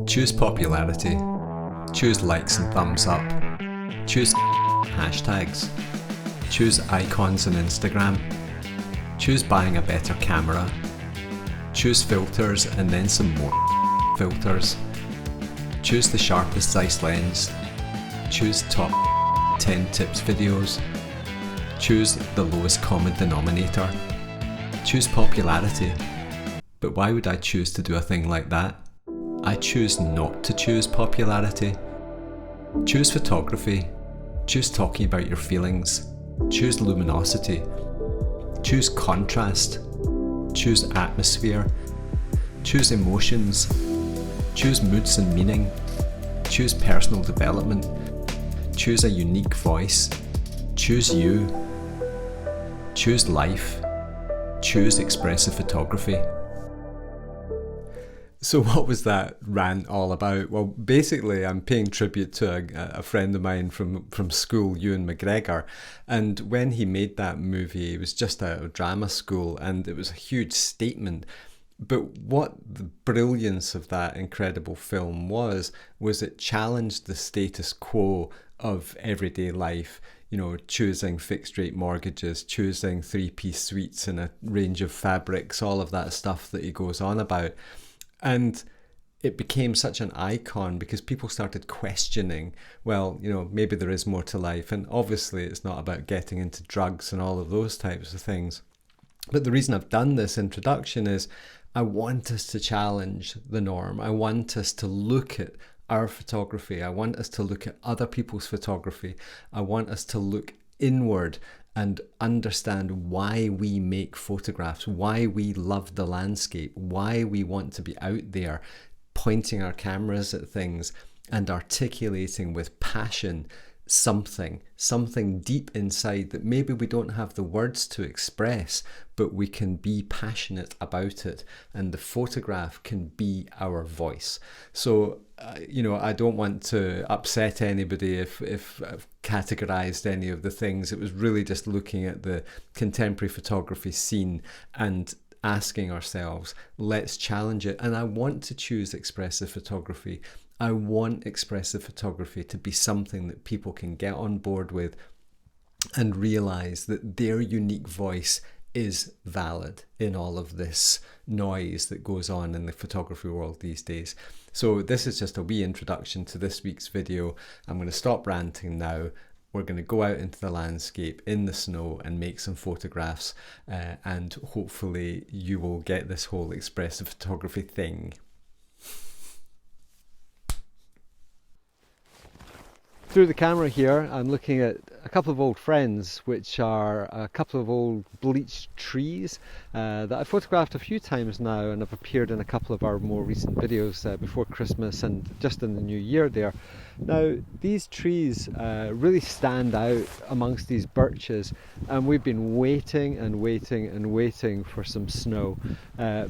Choose popularity. Choose likes and thumbs up. Choose hashtags. Choose icons on Instagram. Choose buying a better camera. Choose filters and then some more filters. Choose the sharpest Zeiss lens. Choose top 10 tips videos. Choose the lowest common denominator. Choose popularity. But why would I choose to do a thing like that? I choose not to choose popularity. Choose photography. Choose talking about your feelings. Choose luminosity. Choose contrast. Choose atmosphere. Choose emotions. Choose moods and meaning. Choose personal development. Choose a unique voice. Choose you. Choose life. Choose expressive photography. So what was that rant all about? Well, basically I'm paying tribute to a friend of mine from school, Ewan McGregor, and when he made that movie, it was just out of drama school and it was a huge statement. But what the brilliance of that incredible film was it challenged the status quo of everyday life. You know, choosing fixed rate mortgages, choosing three-piece suites and a range of fabrics, all of that stuff that he goes on about. And it became such an icon because people started questioning, well, you know, maybe there is more to life. And obviously it's not about getting into drugs and all of those types of things. But the reason I've done this introduction is I want us to challenge the norm. I want us to look at our photography. I want us to look at other people's photography. I want us to look inward and understand why we make photographs, why we love the landscape, why we want to be out there pointing our cameras at things and articulating with passion something deep inside that maybe we don't have the words to express, but we can be passionate about it, and the photograph can be our voice. So you know, I don't want to upset anybody if I've categorized any of the things. It was really just looking at the contemporary photography scene and asking ourselves, let's challenge it. And I want to choose expressive photography. I want expressive photography to be something that people can get on board with and realize that their unique voice is valid in all of this noise that goes on in the photography world these days. So this is just a wee introduction to this week's video. I'm going to stop ranting now. We're going to go out into the landscape in the snow and make some photographs, and hopefully you will get this whole expressive photography thing. Through the camera here, I'm looking at a couple of old friends, which are a couple of old bleached trees that I've photographed a few times now and have appeared in a couple of our more recent videos before Christmas and just in the new year there. Now, these trees really stand out amongst these birches, and we've been waiting and waiting and waiting for some snow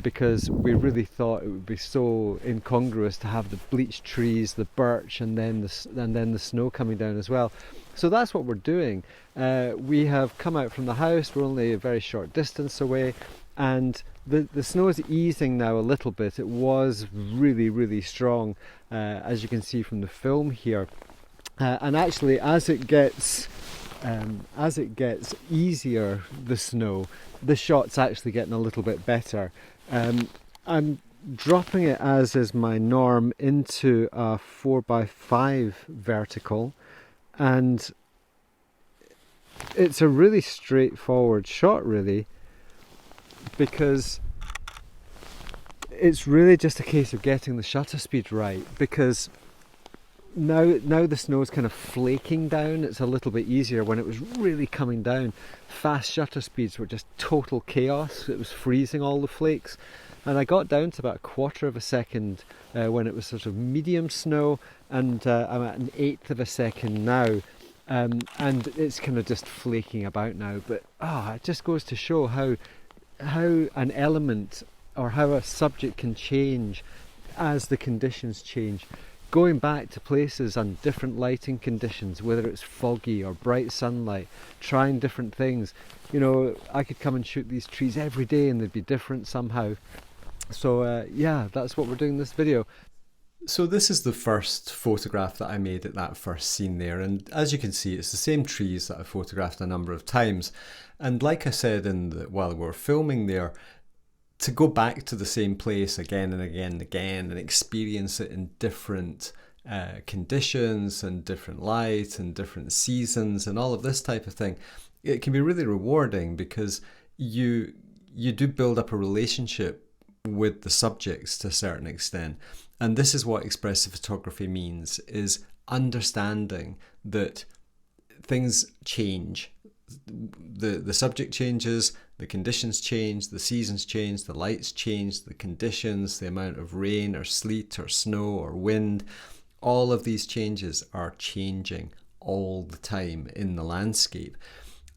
because we really thought it would be so incongruous to have the bleached trees, the birch, and then the snow coming down as well. So that's what we're doing. We have come out from the house. We're only a very short distance away, and the snow is easing now a little bit. It was really, really strong, as you can see from the film here. And actually, as it gets easier, the snow, the shot's actually getting a little bit better. I'm dropping it, as is my norm, into a 4x5 vertical, and it's a really straightforward shot, really, because it's really just a case of getting the shutter speed right. Because now the snow is kind of flaking down. It's a little bit easier. When it was really coming down, fast shutter speeds were just total chaos. It was freezing all the flakes, and I got down to about a quarter of a second when it was sort of medium snow, and I'm at an eighth of a second now. And it's kind of just flaking about now, but it just goes to show how an element or how a subject can change as the conditions change. Going back to places on different lighting conditions, whether it's foggy or bright sunlight, trying different things. You know, I could come and shoot these trees every day and they'd be different somehow. So yeah, that's what we're doing in this video. So this is the first photograph that I made at that first scene there, and as you can see, it's the same trees that I photographed a number of times. And like I said while we were filming there, to go back to the same place again and again and again and experience it in different conditions and different light and different seasons and all of this type of thing, it can be really rewarding because you do build up a relationship with the subjects to a certain extent. And this is what expressive photography means, is understanding that things change. The subject changes, the conditions change, the seasons change, the lights change, the conditions, the amount of rain or sleet or snow or wind. All of these changes are changing all the time in the landscape.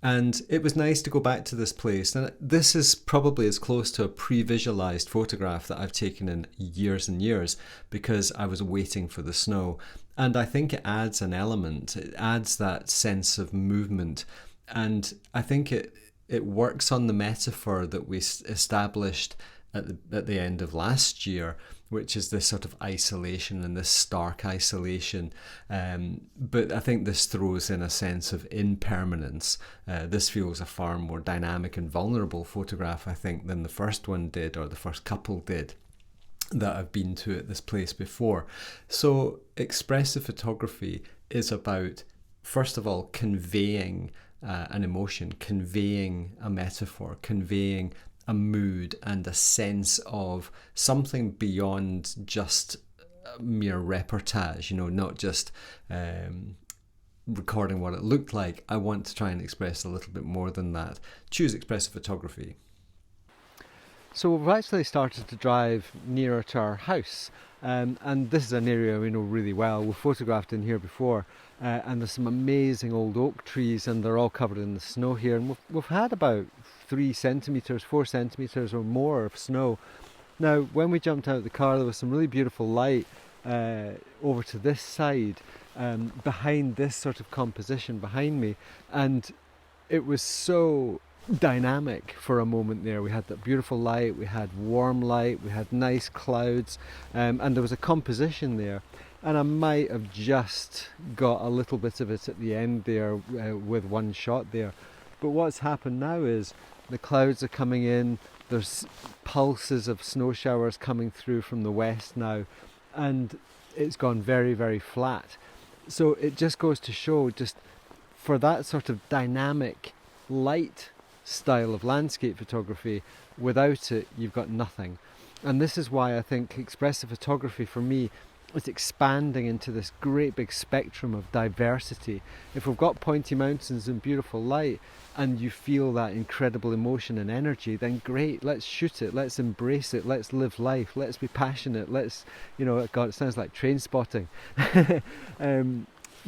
And it was nice to go back to this place. And this is probably as close to a pre-visualized photograph that I've taken in years and years, because I was waiting for the snow. And I think it adds an element, it adds that sense of movement. And I think it works on the metaphor that we established at the end of last year, which is this sort of isolation and this stark isolation. But I think this throws in a sense of impermanence. This feels a far more dynamic and vulnerable photograph, I think, than the first one did, or the first couple did, that I've been to at this place before. So expressive photography is about, first of all, conveying an emotion, conveying a metaphor, conveying a mood and a sense of something beyond just mere reportage, not just recording what it looked like. I want to try and express a little bit more than that. Choose expressive photography. So we've actually started to drive nearer to our house, and this is an area we know really well. We've photographed in here before, and there's some amazing old oak trees, and they're all covered in the snow here, and we've had about 4 centimetres or more of snow. Now, when we jumped out of the car, there was some really beautiful light over to this side, behind this sort of composition behind me, and it was so dynamic for a moment there. We had that beautiful light, we had warm light, we had nice clouds, and there was a composition there. And I might have just got a little bit of it at the end there with one shot there. But what's happened now is the clouds are coming in, there's pulses of snow showers coming through from the west now, and it's gone very, very flat. So it just goes to show, just for that sort of dynamic light style of landscape photography, without it you've got nothing. And this is why I think expressive photography for me is expanding into this great big spectrum of diversity. If we've got pointy mountains and beautiful light and you feel that incredible emotion and energy, then great, let's shoot it, let's embrace it, let's live life, let's be passionate, let's, God, it sounds like Trainspotting.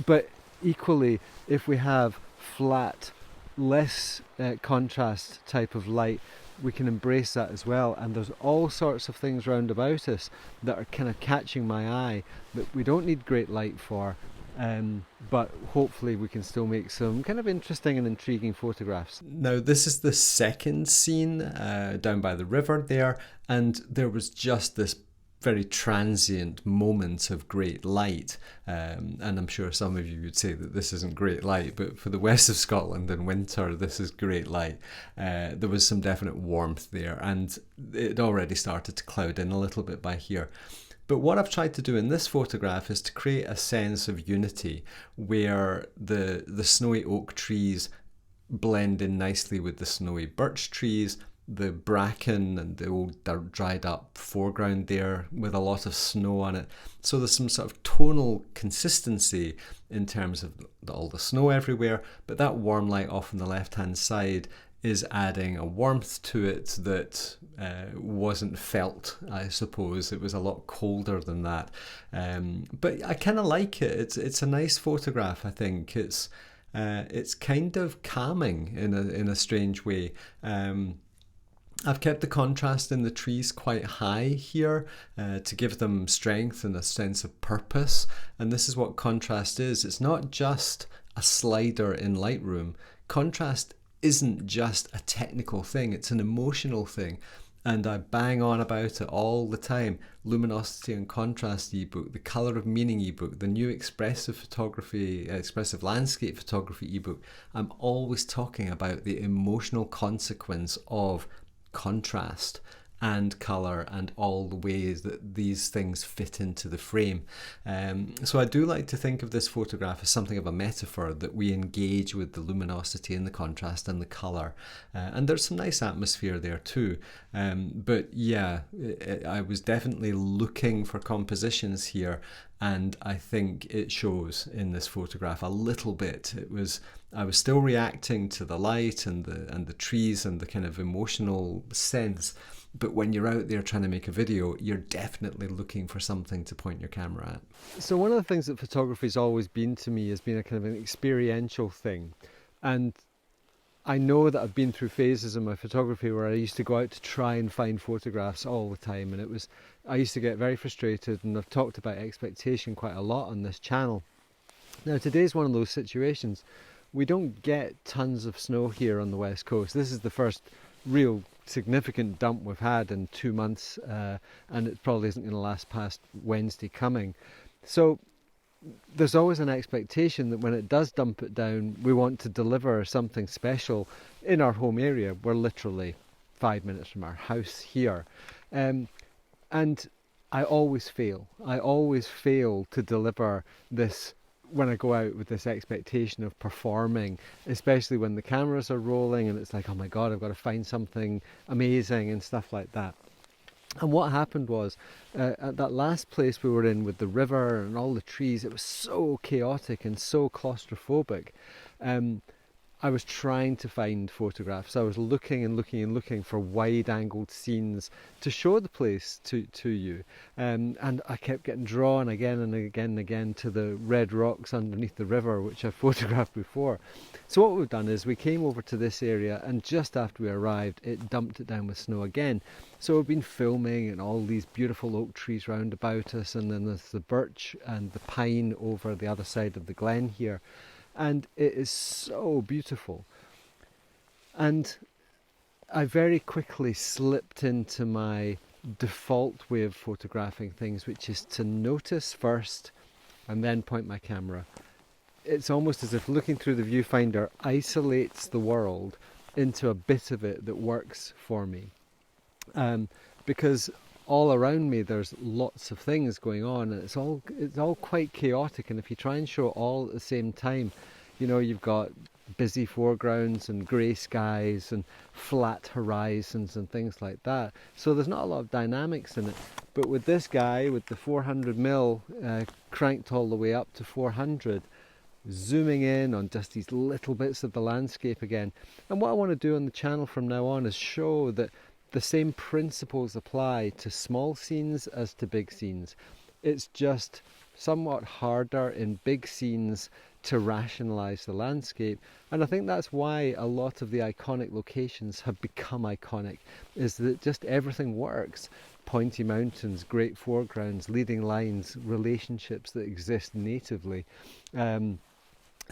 But equally, if we have flat, less contrast type of light, we can embrace that as well. And there's all sorts of things round about us that are kind of catching my eye that we don't need great light for, but hopefully we can still make some kind of interesting and intriguing photographs. Now, this is the second scene down by the river there, and there was just this very transient moment of great light, and I'm sure some of you would say that this isn't great light, but for the west of Scotland in winter this is great light. There was some definite warmth there, and it already started to cloud in a little bit by here. But what I've tried to do in this photograph is to create a sense of unity where the snowy oak trees blend in nicely with the snowy birch trees, the bracken and the old dried up foreground there with a lot of snow on it. So there's some sort of tonal consistency in terms of all the snow everywhere, but that warm light off on the left hand side is adding a warmth to it that wasn't felt, I suppose. It was a lot colder than that, but I kind of like it. It's a nice photograph. I think it's kind of calming in a strange way. I've kept the contrast in the trees quite high here to give them strength and a sense of purpose. And this is what contrast is. It's not just a slider in Lightroom. Contrast isn't just a technical thing, it's an emotional thing. and I bang on about it all the time. Luminosity and contrast ebook, the color of meaning ebook, the new expressive photography, expressive landscape photography ebook. I'm always talking about the emotional consequence of contrast and colour and all the ways that these things fit into the frame. So I do like to think of this photograph as something of a metaphor, that we engage with the luminosity and the contrast and the colour. And there's some nice atmosphere there too. But yeah, I was definitely looking for compositions here, and I think it shows in this photograph a little bit. I was still reacting to the light and the trees and the kind of emotional sense. But when you're out there trying to make a video, you're definitely looking for something to point your camera at. So one of the things that photography's always been to me has been a kind of an experiential thing. And I know that I've been through phases in my photography where I used to go out to try and find photographs all the time. And I used to get very frustrated, and I've talked about expectation quite a lot on this channel. Now today's one of those situations. We don't get tons of snow here on the West Coast. This is the first real significant dump we've had in 2 months, and it probably isn't going to last past Wednesday coming. So there's always an expectation that when it does dump it down, we want to deliver something special in our home area. We're literally 5 minutes from our house here. And I always fail. I always fail to deliver this when I go out with this expectation of performing, especially when the cameras are rolling and it's like, oh my God, I've got to find something amazing and stuff like that. And what happened was, at that last place we were in with the river and all the trees, it was so chaotic and so claustrophobic. I was trying to find photographs. I was looking and looking and looking for wide-angled scenes to show the place to you. And I kept getting drawn again and again and again to the red rocks underneath the river, which I've photographed before. So what we've done is we came over to this area, and just after we arrived, it dumped it down with snow again. So we've been filming and all these beautiful oak trees round about us, and then there's the birch and the pine over the other side of the glen here. And it is so beautiful. And I very quickly slipped into my default way of photographing things, which is to notice first and then point my camera. It's almost as if looking through the viewfinder isolates the world into a bit of it that works for me. Because all around me there's lots of things going on, and it's all quite chaotic, and if you try and show all at the same time, you know, you've got busy foregrounds and grey skies and flat horizons and things like that, so there's not a lot of dynamics in it. But with this guy with the 400mm cranked all the way up to 400, zooming in on just these little bits of the landscape again, and what I want to do on the channel from now on is show that the same principles apply to small scenes as to big scenes. It's just somewhat harder in big scenes to rationalize the landscape, and I think that's why a lot of the iconic locations have become iconic, is that just everything works. Pointy mountains, great foregrounds, leading lines, relationships that exist natively.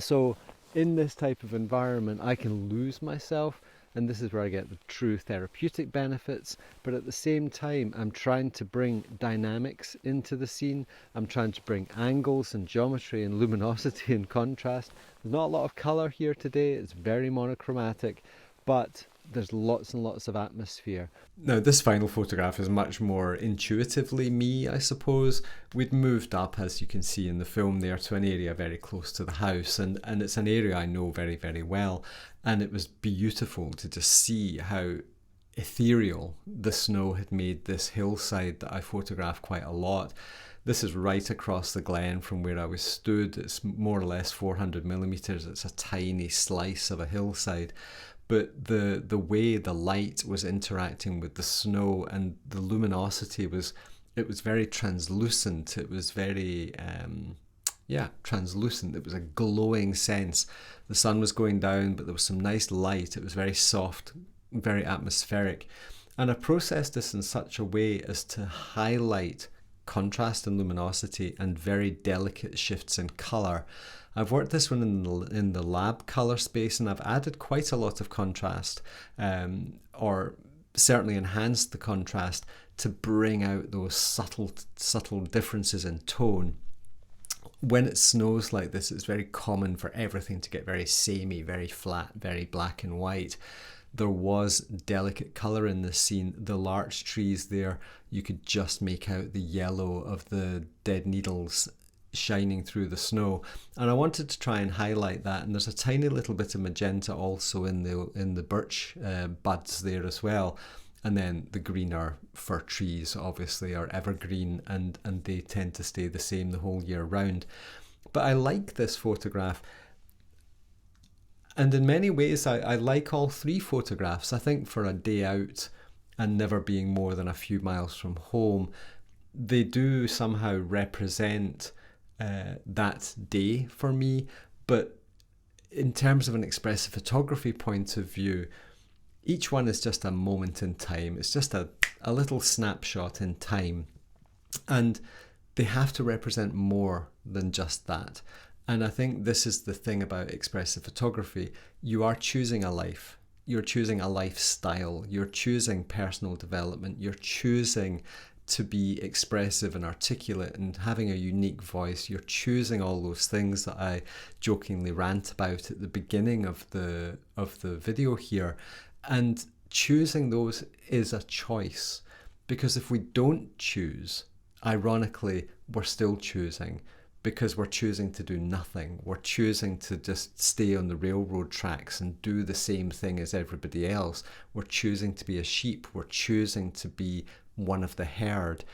So in this type of environment I can lose myself, and this is where I get the true therapeutic benefits. But at the same time, I'm trying to bring dynamics into the scene. I'm trying to bring angles and geometry and luminosity and contrast. There's not a lot of colour here today. It's very monochromatic, but there's lots and lots of atmosphere. Now, this final photograph is much more intuitively me, I suppose. We'd moved up, as you can see in the film there, to an area very close to the house, and it's an area I know very, very well. And it was beautiful to just see how ethereal the snow had made this hillside that I photographed quite a lot. This is right across the glen from where I was stood. It's more or less 400mm. It's a tiny slice of a hillside. But the way the light was interacting with the snow and the luminosity it was very translucent. It was very, translucent. It was a glowing sense. The sun was going down, but there was some nice light. It was very soft, very atmospheric. And I processed this in such a way as to highlight contrast and luminosity and very delicate shifts in colour. I've worked this one in the lab colour space, and I've added quite a lot of contrast, or certainly enhanced the contrast to bring out those subtle differences in tone. When it snows like this, it's very common for everything to get very samey, very flat, very black and white. There was delicate colour in this scene. The larch trees there, you could just make out the yellow of the dead needles shining through the snow, and I wanted to try and highlight that. And there's a tiny little bit of magenta also in the birch buds there as well. And then the greener fir trees obviously are evergreen, and they tend to stay the same the whole year round. But I like this photograph, and in many ways I like all three photographs. I think for a day out and never being more than a few miles from home, they do somehow represent that day for me. But in terms of an expressive photography point of view, each one is just a moment in time. It's just a little snapshot in time. And they have to represent more than just that. And I think this is the thing about expressive photography. You are choosing a life. You're choosing a lifestyle. You're choosing personal development. You're choosing to be expressive and articulate and having a unique voice. You're choosing all those things that I jokingly rant about at the beginning of the video here. And choosing those is a choice, because if we don't choose, ironically, we're still choosing, because we're choosing to do nothing. We're choosing to just stay on the railroad tracks and do the same thing as everybody else. We're choosing to be a sheep. We're choosing to be one of the herd.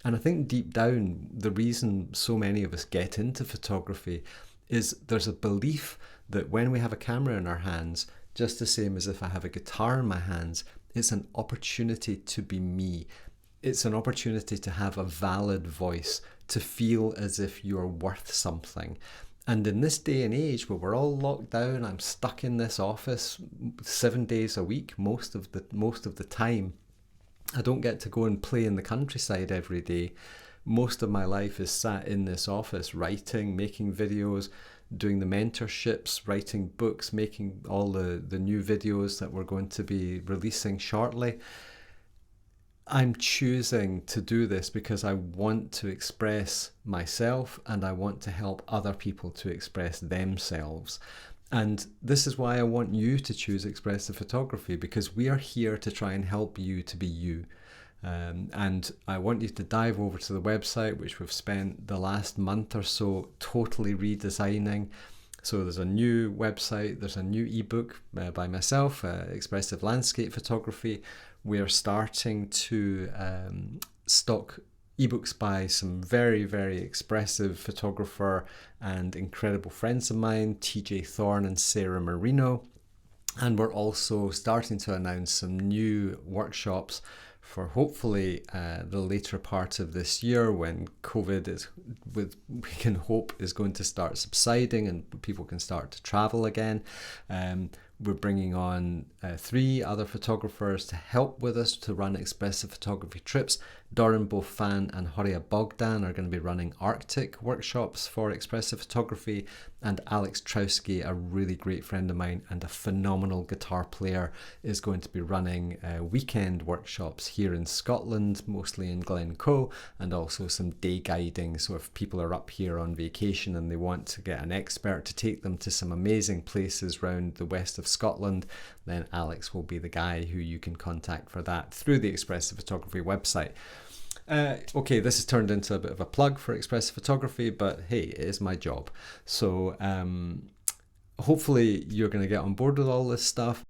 And I think deep down, the reason so many of us get into photography is there's a belief that when we have a camera in our hands, just the same as if I have a guitar in my hands, it's an opportunity to be me. It's an opportunity to have a valid voice, to feel as if you're worth something. And in this day and age where we're all locked down, I'm stuck in this office 7 days a week, most of the time. I don't get to go and play in the countryside every day. Most of my life is sat in this office, writing, making videos, doing the mentorships, writing books, making all the new videos that we're going to be releasing shortly. I'm choosing to do this because I want to express myself, and I want to help other people to express themselves. And this is why I want you to choose expressive photography, because we are here to try and help you to be you. And I want you to dive over to the website, which we've spent the last month or so totally redesigning. So there's a new website, there's a new ebook by myself, Expressive Landscape Photography. We are starting to stock ebooks by some very, very expressive photographer and incredible friends of mine, TJ Thorne and Sarah Marino. And we're also starting to announce some new workshops for hopefully the later part of this year, when COVID we can hope is going to start subsiding and people can start to travel again. We're bringing on 3 other photographers to help with us to run expressive photography trips. Doran Bofan and Horia Bogdan are going to be running Arctic workshops for expressive photography, and Alex Trowski, a really great friend of mine and a phenomenal guitar player, is going to be running weekend workshops here in Scotland, mostly in Glencoe, and also some day guiding. So if people are up here on vacation and they want to get an expert to take them to some amazing places around the west of Scotland, then Alex will be the guy who you can contact for that through the Expressive Photography website. Okay, this has turned into a bit of a plug for expressive photography, but hey, it is my job. So hopefully you're going to get on board with all this stuff.